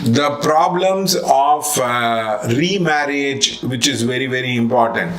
The problems of remarriage, which is very, very important.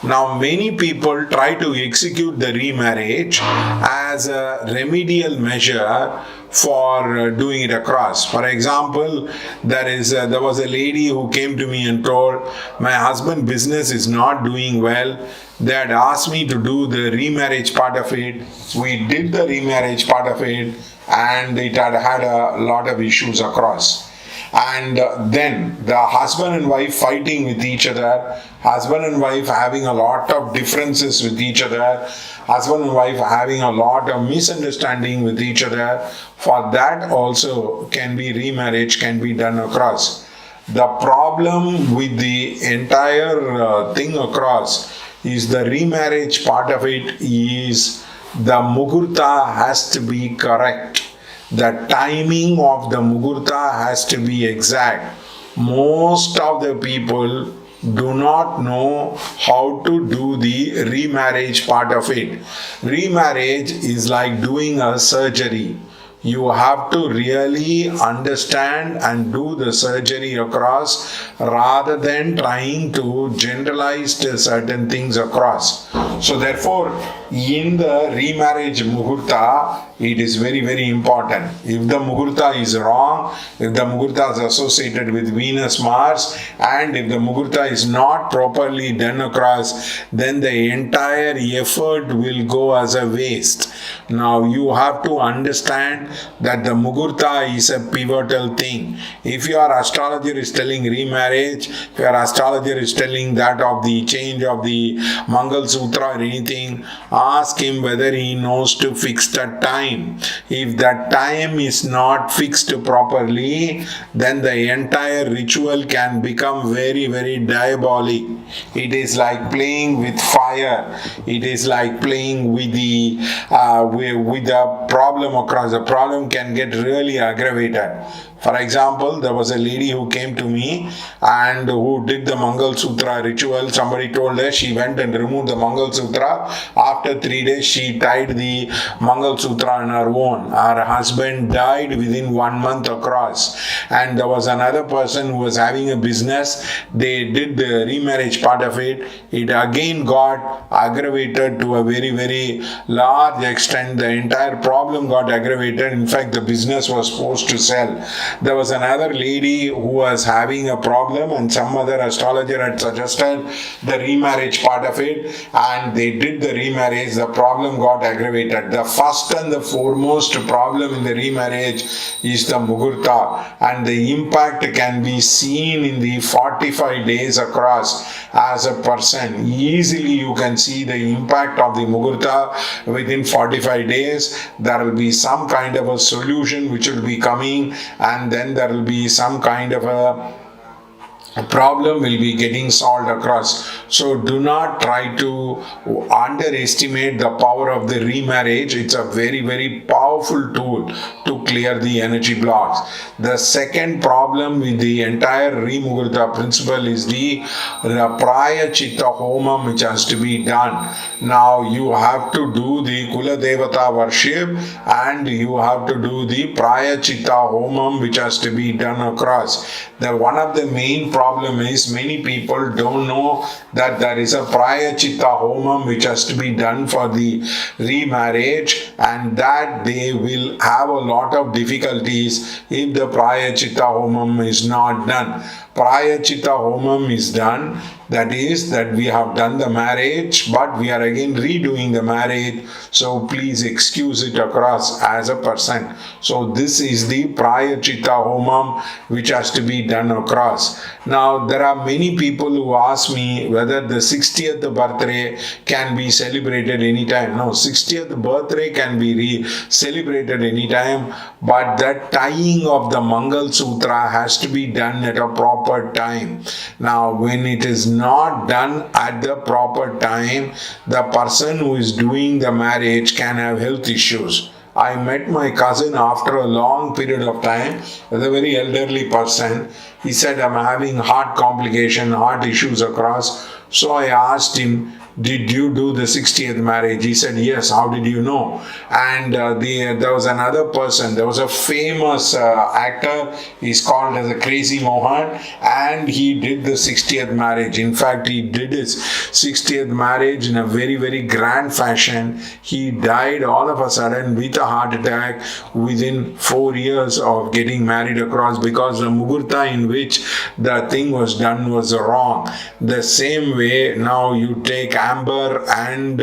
Now, many people try to execute the remarriage as a remedial measure for doing it across. For example, there was a lady who came to me and told, my husband's business is not doing well. They had asked me to do the remarriage part of it. We did the remarriage part of it, and it had a lot of issues across. And then the husband and wife fighting with each other, husband and wife having a lot of differences with each other, husband and wife having a lot of misunderstanding with each other. For that also remarriage can be done across. The problem with the entire thing across is the remarriage part of it is the muhurta has to be correct. The timing of the muhurta has to be exact. Most of the people do not know how to do the remarriage part of it. Remarriage is like doing a surgery. You have to really understand and do the surgery across rather than trying to generalize certain things across. So therefore, in the remarriage muhurta, it is very, very important. If the muhurta is wrong, if the muhurta is associated with Venus, Mars, and if the muhurta is not properly done across, then the entire effort will go as a waste. Now you have to understand that the muhurta is a pivotal thing. If your astrologer is telling remarriage, if your astrologer is telling that of the change of the Mangal Sutra or anything, ask him whether he knows to fix that time. If that time is not fixed properly, then the entire ritual can become very, very diabolic. It is like playing with fire. It is like playing with the problem across. The problem can get really aggravated. For example, there was a lady who came to me and who did the Mangal Sutra ritual. Somebody told her she went and removed the Mangal Sutra. After 3 days, she tied the Mangal Sutra on her own. Her husband died within 1 month across. And there was another person who was having a business. They did the remarriage part of it. It again got aggravated to a very, very large extent. The entire problem got aggravated. In fact, the business was forced to sell. There was another lady who was having a problem, and some other astrologer had suggested the remarriage part of it, and they did the remarriage. The problem got aggravated. The first and the foremost problem in the remarriage is the muhurta, and the impact can be seen in the 45 days across as a person. Easily you can see the impact of the muhurta within 45 days. There will be some kind of a solution which will be coming, and then there will be some kind of a problem will be getting solved across. So do not try to underestimate the power of the remarriage. It's a very, very powerful tool to clear the energy blocks. The second problem with the entire remuhurta principle is the Praya Chitta Homam, which has to be done. Now you have to do the Kula Devata worship, and you have to do the Praya Chitta Homam, which has to be done across. One of the main problem is many people don't know that there is a Praya Chitta Homam which has to be done for the remarriage, and that they will have a lot of difficulties if the Praya Chitta Homam is not done. Praya Chitta Homam is done. That is that we have done the marriage, but we are again redoing the marriage. So please excuse it across as a person. So this is the Praya Chitta Homam which has to be done across. Now there are many people who ask me whether the 60th birthday can be celebrated anytime. No, 60th birthday can be celebrated anytime, but the tying of the Mangal Sutra has to be done at a proper time. Now when it is not done at the proper time, the person who is doing the marriage can have health issues. I met my cousin after a long period of time as a very elderly person. He said, I'm having heart complication, heart issues across. So I asked him, did you do the 60th marriage? He said, yes. How did you know? And there was another person. There was a famous actor. He's called as a Crazy Mohan, and he did the 60th marriage. In fact, he did his 60th marriage in a very, very grand fashion. He died all of a sudden with a heart attack within 4 years of getting married across, because the Mugurta in which the thing was done was wrong. The same way now you take Amber and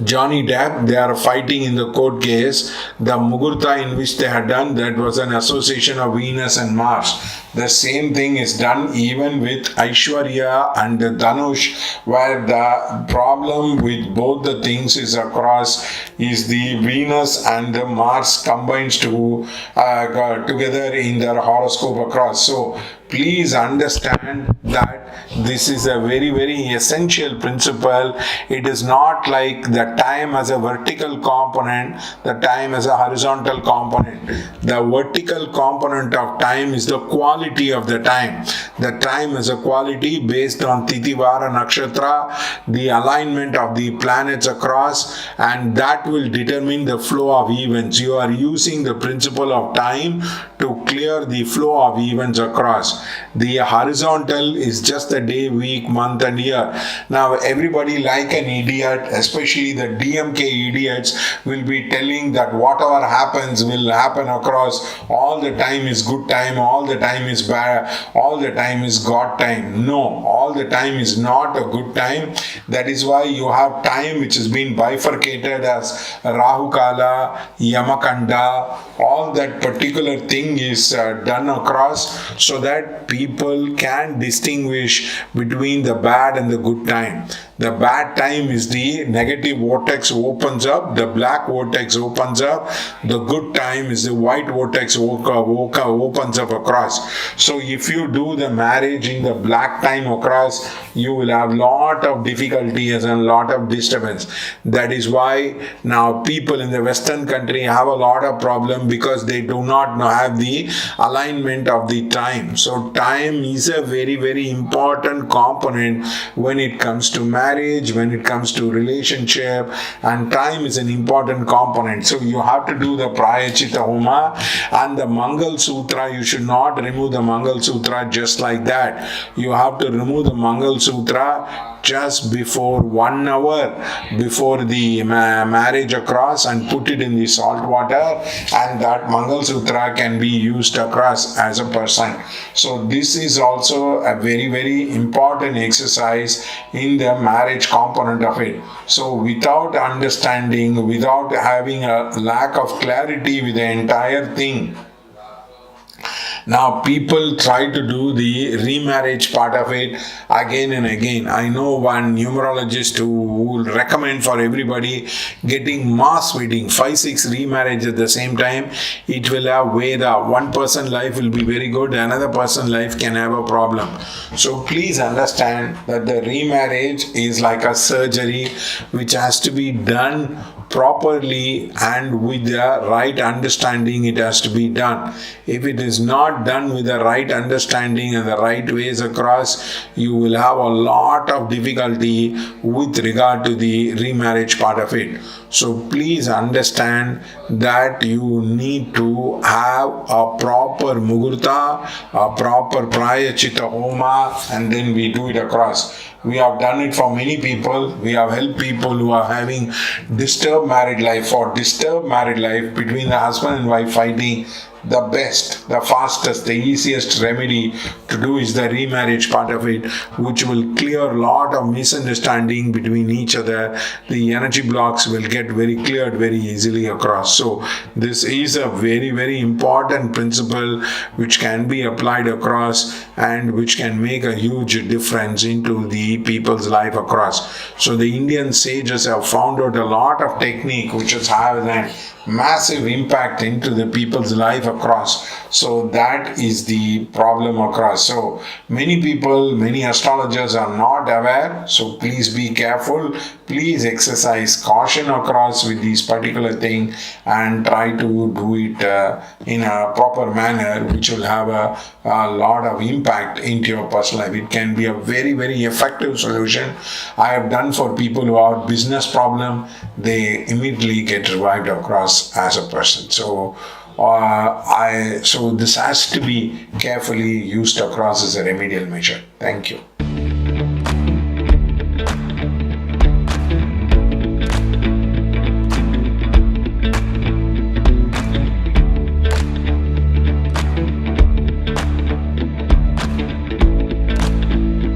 Johnny Depp, they are fighting in the court case. The Mugurta in which they had done, that was an association of Venus and Mars. The same thing is done even with Aishwarya and Dhanush, where the problem with both the things is across is the Venus and the Mars combines to together in their horoscope across. So please understand that this is a very, very essential principle. It is not like the time as a vertical component, the time as a horizontal component. The vertical component of time is the quality of the time. The time is a quality based on Tithivara Nakshatra, the alignment of the planets across, and that will determine the flow of events. You are using the principle of time to clear the flow of events across. The horizontal is just the day, week, month and year. Now everybody like an idiot, especially the DMK idiots, will be telling that whatever happens will happen across. All the time is good time, all the time is bad, all the time is God time. No, all the time is not a good time. That is why you have time which has been bifurcated as Rahu Kala, Yamakanda. All that particular thing is done across so that people can distinguish between the bad and the good time. The bad time is the negative vortex opens up, the black vortex opens up. The good time is the white vortex opens up across. So if you do the marriage in the black time across, you will have lot of difficulties and lot of disturbance. That is why now people in the Western country have a lot of problem because they do not have the alignment of the time. So time is a very, very important component when it comes to marriage, when it comes to relationship, and time is an important component. So you have to do the Prayachita Homa and the Mangal Sutra. You should not remove the Mangal Sutra just like that. You have to remove the Mangal Sutra just before 1 hour before the marriage across and put it in the salt water, and that Mangal Sutra can be used across as a person. So this is also a very, very important exercise in the marriage component of it. So without understanding, without having a lack of clarity with the entire thing, now people try to do the remarriage part of it again and again. I know one numerologist who will recommend for everybody getting mass wedding, 5-6 remarriage at the same time. It will have Veda. One person's life will be very good, another person's life can have a problem. So please understand that the remarriage is like a surgery which has to be done properly and with the right understanding. It has to be done. If it is not done with the right understanding and the right ways across, you will have a lot of difficulty with regard to the remarriage part of it. So please understand that you need to have a proper Mugurta, a proper Prayachita Homa, and then we do it across. We have done it for many people. We have helped people who are having disturbed married life. For disturbed married life between the husband and wife fighting, the best, the fastest, the easiest remedy to do is the remarriage part of it, which will clear a lot of misunderstanding between each other. The energy blocks will get very cleared very easily across. So this is a very, very important principle which can be applied across and which can make a huge difference into the people's life across. So the Indian sages have found out a lot of technique which has had a massive impact into the people's life across. So that is the problem across. So many people, many astrologers are not aware. So please be careful. Please exercise caution across with these particular thing and try to do it in a proper manner, which will have a lot of impact into your personal life. It can be a very, very effective solution. I have done for people who have business problem, they immediately get revived across as a person. So so this has to be carefully used across as a remedial measure. Thank you.